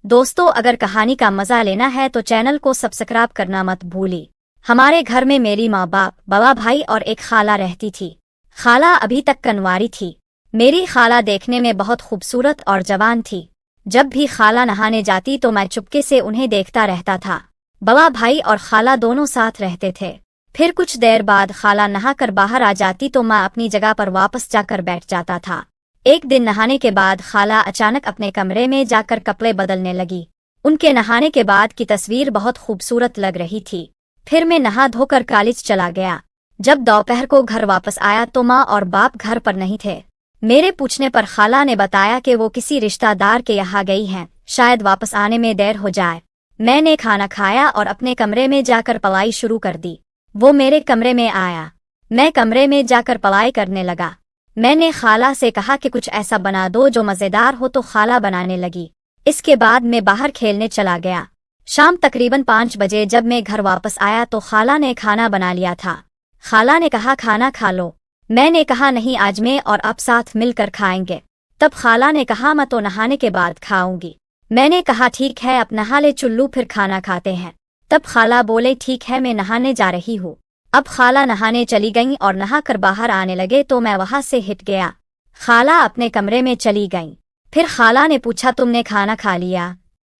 दोस्तों, अगर कहानी का मजा लेना है तो चैनल को सब्सक्राइब करना मत भूलिए। हमारे घर में मेरी माँ बाप, बड़ा भाई और एक खाला रहती थी। खाला अभी तक कनवारी थी। मेरी खाला देखने में बहुत खूबसूरत और जवान थी। जब भी खाला नहाने जाती तो मैं चुपके से उन्हें देखता रहता था। बड़ा भाई और खाला दोनों साथ रहते थे। फिर कुछ देर बाद खाला नहाकर बाहर आ जाती तो मैं अपनी जगह पर वापस जाकर बैठ जाता था। एक दिन नहाने के बाद खाला अचानक अपने कमरे में जाकर कपड़े बदलने लगी। उनके नहाने के बाद की तस्वीर बहुत खूबसूरत लग रही थी। फिर मैं नहा धोकर कॉलेज चला गया। जब दोपहर को घर वापस आया तो माँ और बाप घर पर नहीं थे। मेरे पूछने पर खाला ने बताया कि वो किसी रिश्तेदार के यहाँ गई हैं, शायद वापस आने में देर हो जाए। मैंने खाना खाया और अपने कमरे में जाकर पढ़ाई शुरू कर दी। वो मेरे कमरे में आया। मैं कमरे में जाकर पढ़ाई करने लगा। मैंने खाला से कहा कि कुछ ऐसा बना दो जो मज़ेदार हो, तो खाला बनाने लगी। इसके बाद मैं बाहर खेलने चला गया। शाम तकरीबन 5 बजे जब मैं घर वापस आया तो खाला ने खाना बना लिया था। खाला ने कहा, खाना खा लो। मैंने कहा, नहीं, आज मैं और आप साथ मिलकर खाएंगे। तब खाला ने कहा, मैं तो नहाने के बाद खाऊंगी। मैंने कहा, ठीक है, अब नहा ले चुल्लू, फिर खाना खाते हैं। तब खाला बोले, ठीक है, मैं नहाने जा रही हूँ। अब खाला नहाने चली गईं और नहाकर बाहर आने लगे तो मैं वहां से हिट गया। खाला अपने कमरे में चली गईं। फिर खाला ने पूछा, तुमने खाना खा लिया?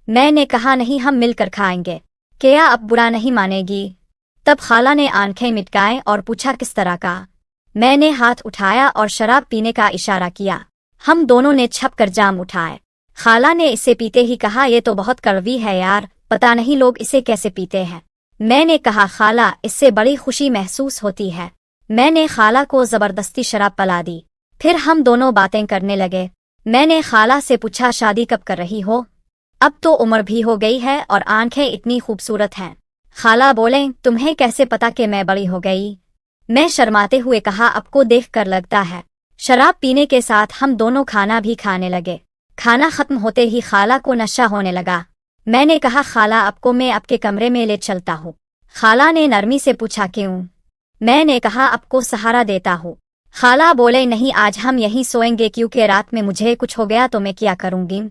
मैंने कहा, नहीं, हम मिलकर खाएंगे। क्या अब बुरा नहीं मानेगी? तब खाला ने आंखें मिटकाई और पूछा, किस तरह का? मैंने हाथ उठाया और शराब पीने का इशारा किया। हम दोनों ने छप कर जाम उठाए। खाला ने इसे पीते ही कहा, ये तो बहुत कड़वी है यार, पता नहीं लोग इसे कैसे पीते हैं। मैंने कहा, खाला, इससे बड़ी खुशी महसूस होती है। मैंने खाला को जबरदस्ती शराब पिला दी। फिर हम दोनों बातें करने लगे। मैंने खाला से पूछा, शादी कब कर रही हो? अब तो उम्र भी हो गई है और आंखें इतनी खूबसूरत हैं। खाला बोले, तुम्हें कैसे पता कि मैं बड़ी हो गई? मैं शर्माते हुए कहा, आपको देखकर लगता है। शराब पीने के साथ हम दोनों खाना भी खाने लगे। खाना खत्म होते ही खाला को नशा होने लगा। मैंने कहा, खाला, आपको मैं आपके कमरे में ले चलता हूँ। खाला ने नरमी से पूछा, क्यों? मैंने कहा, आपको सहारा देता हूँ। खाला बोले, नहीं, आज हम यहीं सोएंगे, क्योंकि रात में मुझे कुछ हो गया तो मैं क्या करूँगी,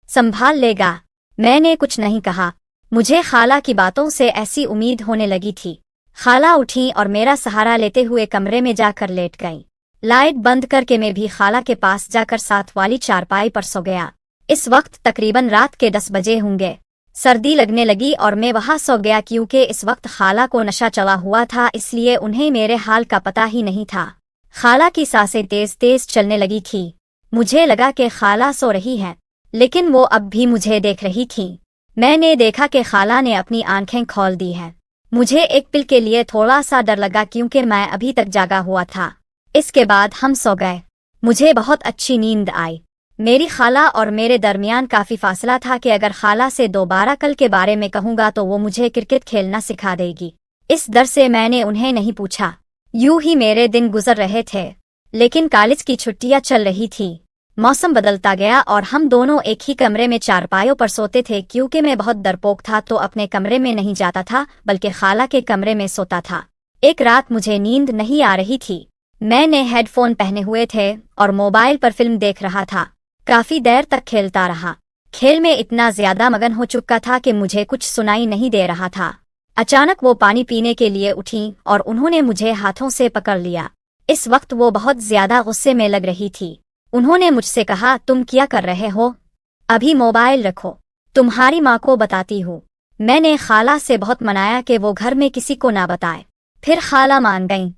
संभाल लेगा। मैंने कुछ नहीं कहा। मुझे खाला की बातों से ऐसी उम्मीद होने लगी थी। खाला उठी और मेरा सहारा लेते हुए कमरे में जाकर लेट गई। लाइट बंद करके मैं भी खाला के पास जाकर साथ वाली चारपाई पर सो गया। इस वक्त तकरीबन रात के 10 बजे होंगे। सर्दी लगने लगी और मैं वहां सो गया, क्योंकि इस वक्त खाला को नशा चला हुआ था, इसलिए उन्हें मेरे हाल का पता ही नहीं था। खाला की सांसें तेज तेज चलने लगी थी। मुझे लगा कि खाला सो रही है, लेकिन वो अब भी मुझे देख रही थी। मैंने देखा कि खाला ने अपनी आंखें खोल दी हैं। मुझे एक पल के लिए थोड़ा सा डर लगा, क्योंकि मैं अभी तक जागा हुआ था। इसके बाद हम सो गए। मुझे बहुत अच्छी नींद आई। मेरी खाला और मेरे दरमियान काफी फासला था कि अगर खाला से दोबारा कल के बारे में कहूंगा तो वो मुझे क्रिकेट खेलना सिखा देगी। इस डर से मैंने उन्हें नहीं पूछा। यूं ही मेरे दिन गुजर रहे थे। लेकिन कॉलेज की छुट्टियां चल रही थी। मौसम बदलता गया और हम दोनों एक ही कमरे में चारपाइयों पर सोते थे। क्योंकि मैं बहुत डरपोक था तो अपने कमरे में नहीं जाता था, बल्कि खाला के कमरे में सोता था। एक रात मुझे नींद नहीं आ रही थी। मैंने हेडफोन पहने हुए थे और मोबाइल पर फिल्म देख रहा था। काफी देर तक खेलता रहा। खेल में इतना ज्यादा मगन हो चुका था कि मुझे कुछ सुनाई नहीं दे रहा था। अचानक वो पानी पीने के लिए उठी और उन्होंने मुझे हाथों से पकड़ लिया। इस वक्त वो बहुत ज्यादा गुस्से में लग रही थी। उन्होंने मुझसे कहा, तुम क्या कर रहे हो? अभी मोबाइल रखो, तुम्हारी माँ को बताती हूँ। मैंने खाला से बहुत मनाया कि वो घर में किसी को ना बताए। फिर खाला मान गईं।